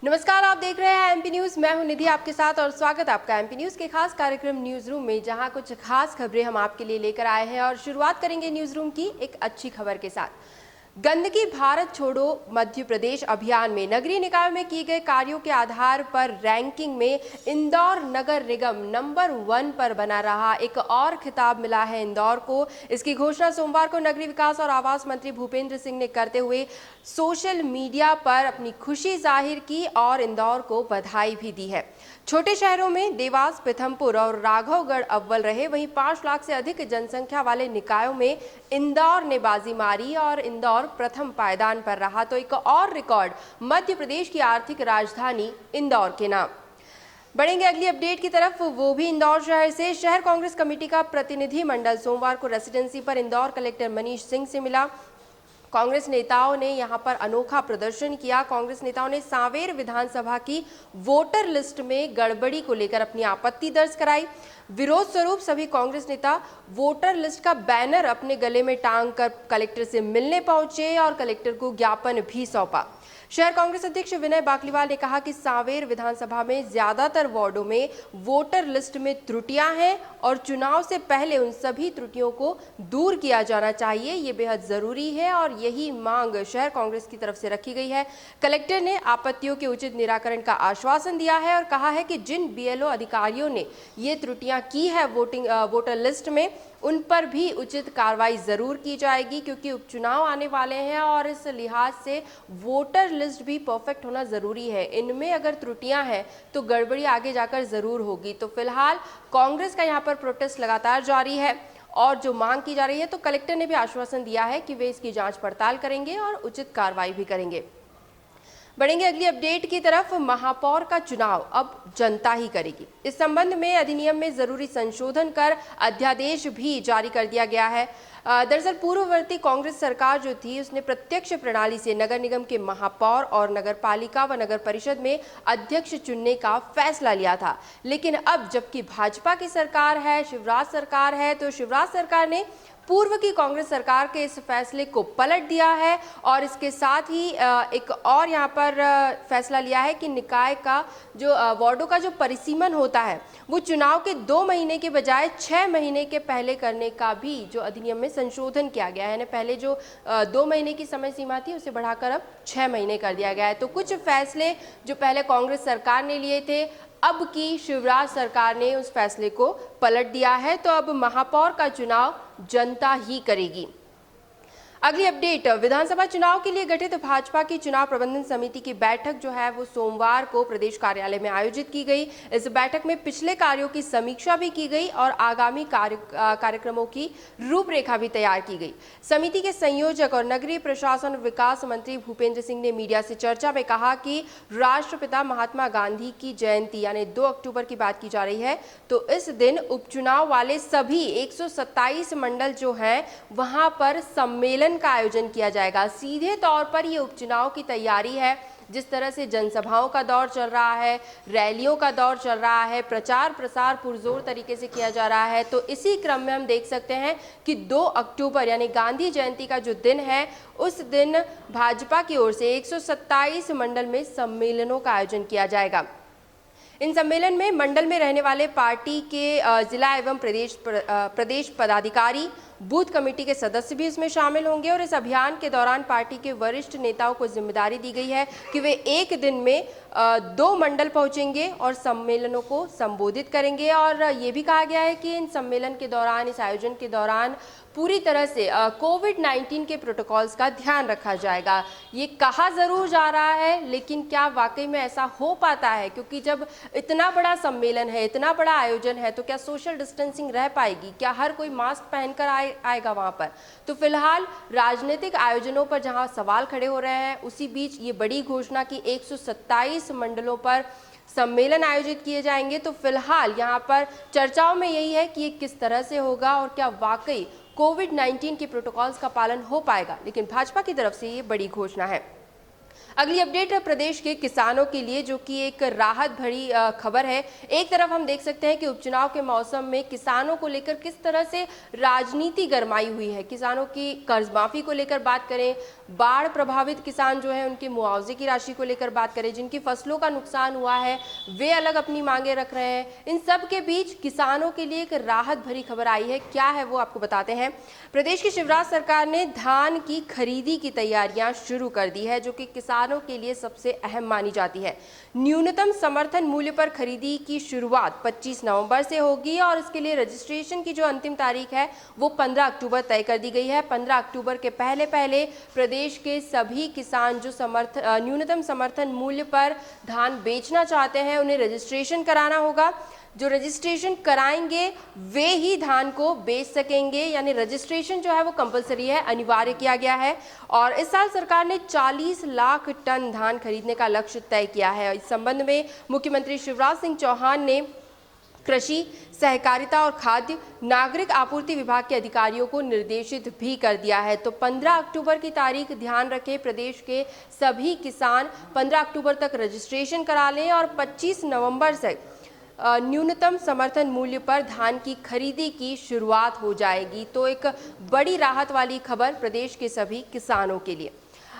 नमस्कार, आप देख रहे हैं एमपी न्यूज। मैं हूं निधि आपके साथ और स्वागत है आपका एमपी न्यूज के खास कार्यक्रम न्यूज रूम में, जहां कुछ खास खबरें हम आपके लिए लेकर आए हैं। और शुरुआत करेंगे न्यूज रूम की एक अच्छी खबर के साथ। गंदगी भारत छोड़ो मध्य प्रदेश अभियान में नगरीय निकायों में किए गए कार्यों के आधार पर रैंकिंग में इंदौर नगर निगम नंबर 1 पर बना रहा। एक और खिताब मिला है इंदौर को। इसकी घोषणा सोमवार को नगरीय विकास और आवास मंत्री भूपेंद्र सिंह ने करते हुए सोशल मीडिया पर अपनी खुशी जाहिर की और इंदौर को बधाई भी दी है। छोटे शहरों में देवास, पीथमपुर और राघवगढ़ अव्वल रहे, वहीं 5 लाख से अधिक जनसंख्या वाले निकायों में इंदौर ने बाजी मारी और इंदौर प्रथम पायदान पर रहा। तो एक और रिकॉर्ड मध्य प्रदेश की आर्थिक राजधानी इंदौर के नाम। बढ़ेंगे अगली अपडेट की तरफ, वो भी इंदौर शहर से। शहर कांग्रेस कमेटी का प्रतिनिधि मंडल सोमवार को रेसिडेंसी पर इंदौर कलेक्टर मनीष सिंह से मिला। कांग्रेस नेताओं ने यहां पर अनोखा प्रदर्शन किया। कांग्रेस नेताओं ने सांवेर विधानसभा की वोटर लिस्ट में गड़बड़ी को लेकर अपनी आपत्ति दर्ज कराई। विरोध स्वरूप सभी कांग्रेस नेता वोटर लिस्ट का बैनर अपने गले में टांग कर कलेक्टर से मिलने पहुंचे और कलेक्टर को ज्ञापन भी सौंपा। शहर कांग्रेस अध्यक्ष विनय बाकलीवाल ने कहा कि सांवेर विधानसभा में ज्यादातर वार्डों में वोटर लिस्ट में त्रुटियां हैं और चुनाव से पहले उन सभी त्रुटियों को दूर किया जाना चाहिए। ये बेहद जरूरी है और यही मांग शहर कांग्रेस की तरफ से रखी गई है। कलेक्टर ने आपत्तियों के उचित निराकरण का आश्वासन दिया है और कहा है कि जिन बीएलओ अधिकारियों ने ये त्रुटियां की है वोटर लिस्ट में, उन पर भी उचित कार्रवाई जरूर की जाएगी, क्योंकि उपचुनाव आने वाले हैं और इस लिहाज से वोटर लिस्ट भी परफेक्ट होना जरूरी है। इनमें अगर त्रुटियां हैं तो गड़बड़ी आगे जाकर जरूर होगी। तो फिलहाल कांग्रेस का यहां पर प्रोटेस्ट लगातार जारी है और जो मांग की जा रही है, तो कलेक्टर ने भी आश्वासन दिया है कि वे इसकी जांच पड़ताल करेंगे और उचित कार्रवाई भी करेंगे। बढ़ेंगे अगली अपडेट की तरफ। महापौर का चुनाव अब जनता ही करेगी। इस संबंध में अधिनियम में जरूरी संशोधन कर अध्यादेश भी जारी कर दिया गया है। दरअसल पूर्ववर्ती कांग्रेस सरकार जो थी, उसने प्रत्यक्ष प्रणाली से नगर निगम के महापौर और नगर पालिका व नगर परिषद में अध्यक्ष चुनने का फैसला लिया था। लेकिन अब जबकि भाजपा की सरकार है, शिवराज सरकार है, तो शिवराज सरकार ने पूर्व की कांग्रेस सरकार के इस फैसले को पलट दिया है और इसके साथ ही एक और यहाँ पर फैसला लिया है कि निकाय का जो वार्डों का जो परिसीमन होता है, वो चुनाव के 2 महीने के बजाय 6 महीने के पहले करने का भी जो अधिनियम में संशोधन किया गया है। पहले जो 2 महीने की समय सीमा थी, उसे बढ़ाकर अब 6 महीने कर दिया गया है। तो कुछ फैसले जो पहले कांग्रेस सरकार ने लिए थे, अब की शिवराज सरकार ने उस फैसले को पलट दिया है। तो अब महापौर का चुनाव जनता ही करेगी। अगली अपडेट, विधानसभा चुनाव के लिए गठित भाजपा की चुनाव प्रबंधन समिति की बैठक जो है वो सोमवार को प्रदेश कार्यालय में आयोजित की गई। इस बैठक में पिछले कार्यों की समीक्षा भी की गई और आगामी कार्यक्रमों की रूपरेखा भी तैयार की गई। समिति के संयोजक और नगरीय प्रशासन और विकास मंत्री भूपेंद्र सिंह ने मीडिया से चर्चा में कहा कि राष्ट्रपिता महात्मा गांधी की जयंती यानी 2 अक्टूबर की बात की जा रही है, तो इस दिन उपचुनाव वाले सभी 127 मंडल जो हैं वहां पर सम्मेलन का आयोजन किया जाएगा। सीधे तौर पर ये उपचुनाव की तैयारी है। जिस तरह से जनसभाओं का दौर चल रहा है, रैलियों का दौर चल रहा है, प्रचार प्रसार पुरजोर तरीके से किया जा रहा है, तो इसी क्रम में हम देख सकते हैं कि 2 अक्टूबर यानी गांधी जयंती का जो दिन है, उस दिन भाजपा की ओर से 127 मंडल में सम्मेलनों का आयोजन किया जाएगा। इन सम्मेलन में मंडल में रहने वाले पार्टी के जिला एवं प्रदेश पदाधिकारी, बूथ कमेटी के सदस्य भी इसमें शामिल होंगे और इस अभियान के दौरान पार्टी के वरिष्ठ नेताओं को जिम्मेदारी दी गई है कि वे एक दिन में 2 मंडल पहुंचेंगे और सम्मेलनों को संबोधित करेंगे। और ये भी कहा गया है कि इन सम्मेलन के दौरान, इस आयोजन के दौरान पूरी तरह से कोविड-19 के प्रोटोकॉल्स का ध्यान रखा जाएगा। ये कहा जरूर जा रहा है, लेकिन क्या वाकई में ऐसा हो पाता है? क्योंकि जब इतना बड़ा सम्मेलन है, इतना बड़ा आयोजन है, तो क्या सोशल डिस्टेंसिंग रह पाएगी? क्या हर कोई मास्क पहनकर आएगा वहां पर? तो फिलहाल राजनीतिक आयोजनों पर जहां सवाल खड़े हो रहे हैं, उसी बीच ये बड़ी घोषणा की 127 मंडलों पर सम्मेलन आयोजित किए जाएंगे। तो फिलहाल यहाँ पर चर्चाओं में यही है कि ये किस तरह से होगा और क्या वाकई कोविड-19 के प्रोटोकॉल्स का पालन हो पाएगा। लेकिन भाजपा की तरफ से ये बड़ी घोषणा है। अगली अपडेट है प्रदेश के किसानों के लिए, जो कि एक राहत भरी खबर है। एक तरफ हम देख सकते हैं कि उपचुनाव के मौसम में किसानों को लेकर किस तरह से राजनीति गरमाई हुई है। किसानों की कर्ज माफी को लेकर बात करें, बाढ़ प्रभावित किसान जो है उनके मुआवजे की राशि को लेकर बात करें, जिनकी फसलों का नुकसान हुआ है वे अलग अपनी मांगे रख रहे हैं। इन सब के बीच किसानों के लिए एक राहत भरी खबर आई है। क्या है वो आपको बताते हैं। प्रदेश की शिवराज सरकार ने धान की खरीदी की तैयारियां शुरू कर दी है, जो कि किसानों के लिए सबसे अहम मानी जाती है। न्यूनतम समर्थन मूल्य पर खरीदी की शुरुआत 25 नवंबर से होगी और इसके लिए रजिस्ट्रेशन की जो अंतिम तारीख है वो 15 अक्टूबर तय कर दी गई है। 15 अक्टूबर के पहले पहले प्रदेश के सभी किसान जो न्यूनतम समर्थन मूल्य पर धान बेचना चाहते हैं उन्हें रजिस्ट्रेशन कराना होगा। जो रजिस्ट्रेशन कराएंगे वे ही धान को बेच सकेंगे, यानी रजिस्ट्रेशन जो है वो कंपलसरी है, अनिवार्य किया गया है। और इस साल सरकार ने 40 लाख टन धान खरीदने का लक्ष्य तय किया है। इस संबंध में मुख्यमंत्री शिवराज सिंह चौहान ने कृषि, सहकारिता और खाद्य नागरिक आपूर्ति विभाग के अधिकारियों को निर्देशित भी कर दिया है। तो 15 अक्टूबर की तारीख ध्यान रखें, प्रदेश के सभी किसान 15 अक्टूबर तक रजिस्ट्रेशन करा लें और 25 नवंबर से न्यूनतम समर्थन मूल्य पर धान की खरीदी की शुरुआत हो जाएगी। तो एक बड़ी राहत वाली खबर प्रदेश के सभी किसानों के लिए।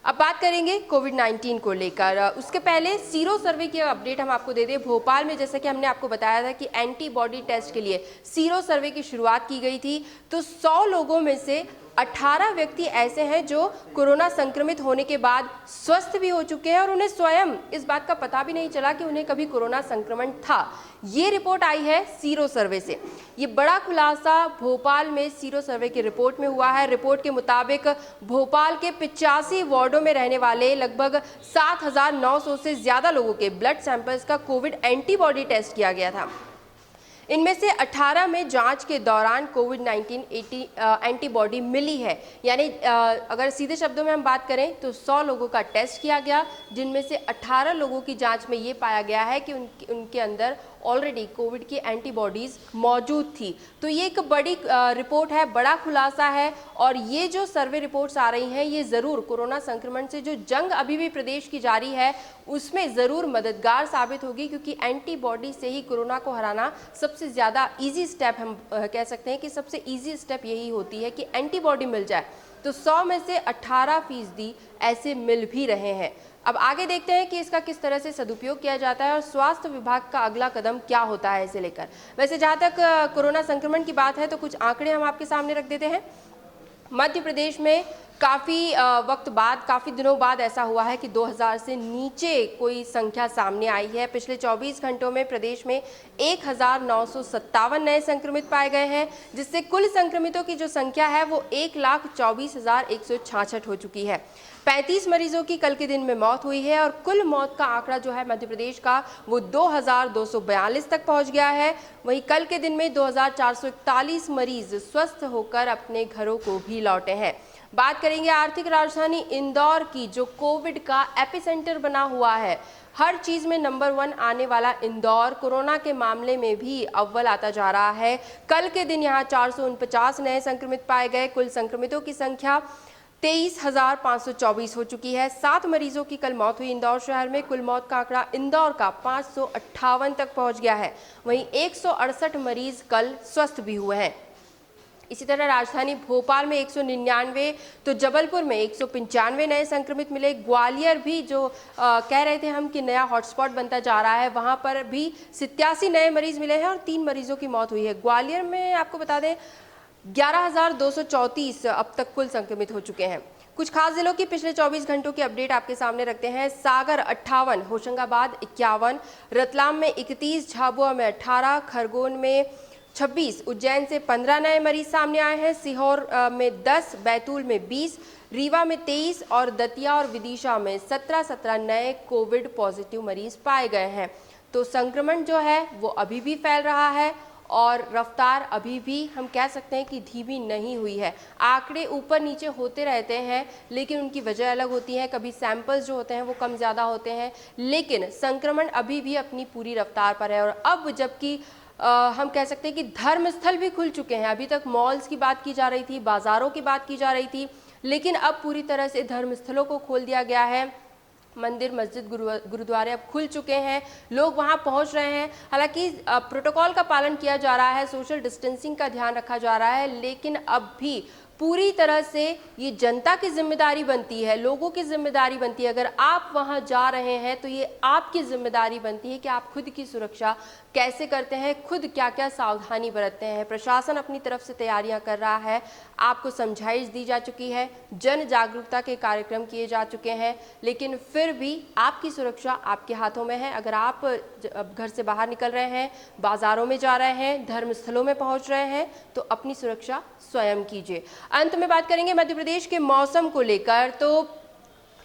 अब बात करेंगे कोविड-19 को लेकर। उसके पहले सीरो सर्वे की अपडेट हम आपको दे दें। भोपाल में जैसा कि हमने आपको बताया था कि एंटीबॉडी टेस्ट के लिए सीरो सर्वे की शुरुआत की गई थी, तो 100 लोगों में से 18 व्यक्ति ऐसे हैं जो कोरोना संक्रमित होने के बाद स्वस्थ भी हो चुके हैं और उन्हें स्वयं इस बात का पता भी नहीं चला कि उन्हें कभी कोरोना संक्रमण था। ये रिपोर्ट आई है सीरो सर्वे से। ये बड़ा खुलासा भोपाल में सीरो सर्वे की रिपोर्ट में हुआ है। रिपोर्ट के मुताबिक भोपाल के 85 वार्डों में रहने वाले लगभग 7,900 से ज्यादा लोगों के ब्लड सैंपल्स का कोविड एंटीबॉडी टेस्ट किया गया था। इनमें से 18 में जांच के दौरान कोविड-19 एंटीबॉडी मिली है। यानी अगर सीधे शब्दों में हम बात करें तो 100 लोगों का टेस्ट किया गया, जिनमें से 18 लोगों की जांच में ये पाया गया है कि उनके अंदर ऑलरेडी कोविड की एंटीबॉडीज मौजूद थी। तो ये एक बड़ी रिपोर्ट है, बड़ा खुलासा है और ये जो सर्वे रिपोर्ट्स आ रही हैं ये ज़रूर कोरोना संक्रमण से जो जंग अभी भी प्रदेश की जारी है उसमें ज़रूर मददगार साबित होगी, क्योंकि एंटीबॉडी से ही कोरोना को हराना सबसे ज़्यादा ईजी स्टेप हम कह सकते हैं कि सबसे ईजी स्टेप यही होती है कि एंटीबॉडी मिल जाए। तो 100 में से 18% ऐसे मिल भी रहे हैं। अब आगे देखते हैं कि इसका किस तरह से सदुपयोग किया जाता है और स्वास्थ्य विभाग का अगला कदम क्या होता है इसे लेकर। वैसे जहाँ तक कोरोना संक्रमण की बात है तो कुछ आंकड़े हम आपके सामने रख देते हैं। मध्य प्रदेश में काफ़ी वक्त बाद, काफ़ी दिनों बाद ऐसा हुआ है कि 2000 से नीचे कोई संख्या सामने आई है। पिछले 24 घंटों में प्रदेश में 1957 नए संक्रमित पाए गए हैं, जिससे कुल संक्रमितों की जो संख्या है वो 1,24,166 हो चुकी है। 35 मरीजों की कल के दिन में मौत हुई है और कुल मौत का आंकड़ा जो है मध्य प्रदेश का वो 2,242 तक पहुंच गया है। वहीं कल के दिन में 2,441 मरीज स्वस्थ होकर अपने घरों को भी लौटे हैं। बात करेंगे आर्थिक राजधानी इंदौर की, जो कोविड का एपिसेंटर बना हुआ है। हर चीज में नंबर 1 आने वाला इंदौर कोरोना के मामले में भी अव्वल आता जा रहा है। कल के दिन यहाँ 449 नए संक्रमित पाए गए। कुल संक्रमितों की संख्या 23,524 हो चुकी है। 7 मरीजों की कल मौत हुई इंदौर शहर में। कुल मौत का आंकड़ा इंदौर का 558 तक पहुंच गया है। वहीं 168 मरीज कल स्वस्थ भी हुए हैं। इसी तरह राजधानी भोपाल में 199, तो जबलपुर में 195 नए संक्रमित मिले। ग्वालियर भी जो कह रहे थे हम कि नया हॉटस्पॉट बनता जा रहा है, वहां पर भी 87 नए मरीज मिले हैं और 3 मरीजों की मौत हुई है। ग्वालियर में आपको बता दें 11,234 अब तक कुल संक्रमित हो चुके हैं। कुछ खास जिलों की पिछले 24 घंटों की अपडेट आपके सामने रखते हैं। सागर 58, होशंगाबाद 51, रतलाम में 31, झाबुआ में 18, खरगोन में 26, उज्जैन से 15 नए मरीज सामने आए हैं। सीहोर में 10, बैतूल में 20, रीवा में 23 और दतिया और विदिशा में 17 नए कोविड पॉजिटिव मरीज पाए गए हैं। तो संक्रमण जो है वो अभी भी फैल रहा है और रफ्तार अभी भी हम कह सकते हैं कि धीमी नहीं हुई है। आंकड़े ऊपर नीचे होते रहते हैं, लेकिन उनकी वजह अलग होती है। कभी सैंपल्स जो होते हैं वो कम ज़्यादा होते हैं, लेकिन संक्रमण अभी भी अपनी पूरी रफ्तार पर है। और अब जबकि हम कह सकते हैं कि धर्मस्थल भी खुल चुके हैं। अभी तक मॉल्स की बात की जा रही थी, बाज़ारों की बात की जा रही थी, लेकिन अब पूरी तरह से धर्मस्थलों को खोल दिया गया है। मंदिर, मस्जिद, गुरुद्वारे अब खुल चुके हैं, लोग वहां पहुंच रहे हैं। हालांकि प्रोटोकॉल का पालन किया जा रहा है, सोशल डिस्टेंसिंग का ध्यान रखा जा रहा है, लेकिन अब भी पूरी तरह से ये जनता की जिम्मेदारी बनती है, लोगों की जिम्मेदारी बनती है। अगर आप वहां जा रहे हैं तो ये आपकी जिम्मेदारी बनती है कि आप खुद की सुरक्षा कैसे करते हैं, खुद क्या क्या सावधानी बरतते हैं। प्रशासन अपनी तरफ से तैयारियां कर रहा है, आपको समझाइश दी जा चुकी है, जन जागरूकता के कार्यक्रम किए जा चुके हैं, लेकिन फिर भी आपकी सुरक्षा आपके हाथों में है। अगर आप घर से बाहर निकल रहे हैं, बाजारों में जा रहे हैं, धर्मस्थलों में पहुंच रहे हैं, तो अपनी सुरक्षा स्वयं कीजिए। अंत में बात करेंगे मध्य प्रदेश के मौसम को लेकर। तो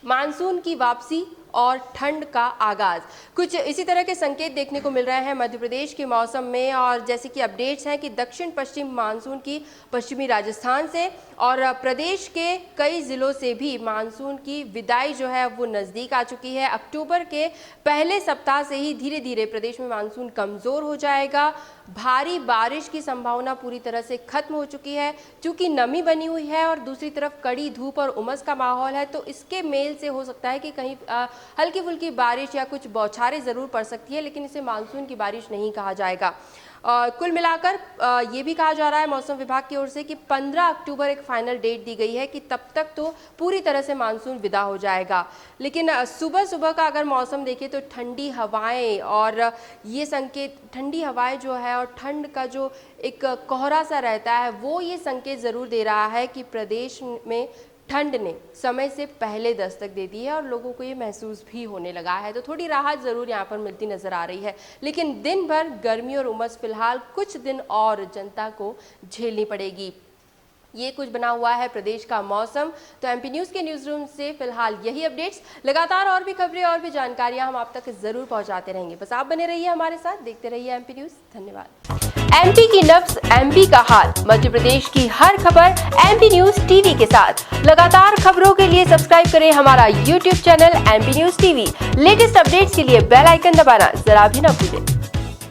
मानसून की वापसी और ठंड का आगाज, कुछ इसी तरह के संकेत देखने को मिल रहे हैं मध्य प्रदेश के मौसम में। और जैसे कि अपडेट्स हैं कि दक्षिण पश्चिम मानसून की पश्चिमी राजस्थान से और प्रदेश के कई जिलों से भी मानसून की विदाई जो है वो नज़दीक आ चुकी है। अक्टूबर के पहले सप्ताह से ही धीरे धीरे प्रदेश में मानसून कमज़ोर हो जाएगा। भारी बारिश की संभावना पूरी तरह से खत्म हो चुकी है, क्योंकि नमी बनी हुई है और दूसरी तरफ कड़ी धूप और उमस का माहौल है। तो इसके मेल से हो सकता है कि कहीं हल्की फुल्की बारिश या कुछ बौछारें ज़रूर पड़ सकती है, लेकिन इसे मानसून की बारिश नहीं कहा जाएगा। कुल मिलाकर ये भी कहा जा रहा है मौसम विभाग की ओर से कि 15 अक्टूबर एक फाइनल डेट दी गई है कि तब तक तो पूरी तरह से मानसून विदा हो जाएगा। लेकिन सुबह सुबह का अगर मौसम देखें तो ठंडी हवाएं और ये संकेत, ठंडी हवाएं जो है और ठंड का जो एक कोहरा सा रहता है, वो ये संकेत ज़रूर दे रहा है कि प्रदेश में ठंड ने समय से पहले दस्तक दे दी है और लोगों को ये महसूस भी होने लगा है। तो थोड़ी राहत ज़रूर यहाँ पर मिलती नज़र आ रही है, लेकिन दिन भर गर्मी और उमस फिलहाल कुछ दिन और जनता को झेलनी पड़ेगी। ये कुछ बना हुआ है प्रदेश का मौसम। तो एमपी न्यूज़ के न्यूज़ रूम से फिलहाल यही अपडेट्स। लगातार और भी खबरें और भी जानकारियां हम आप तक ज़रूर पहुंचाते रहेंगे। बस आप बने रहिए हमारे साथ, देखते रहिए एमपी न्यूज़। धन्यवाद। एमपी की नब्ज, एमपी का हाल, मध्य प्रदेश की हर खबर एमपी न्यूज़ टीवी के साथ। लगातार खबरों के लिए सब्सक्राइब करें हमारा YouTube channel MP news TV. Latest updates के लिए बेल आइकन दबाना जरा भी न भूलें।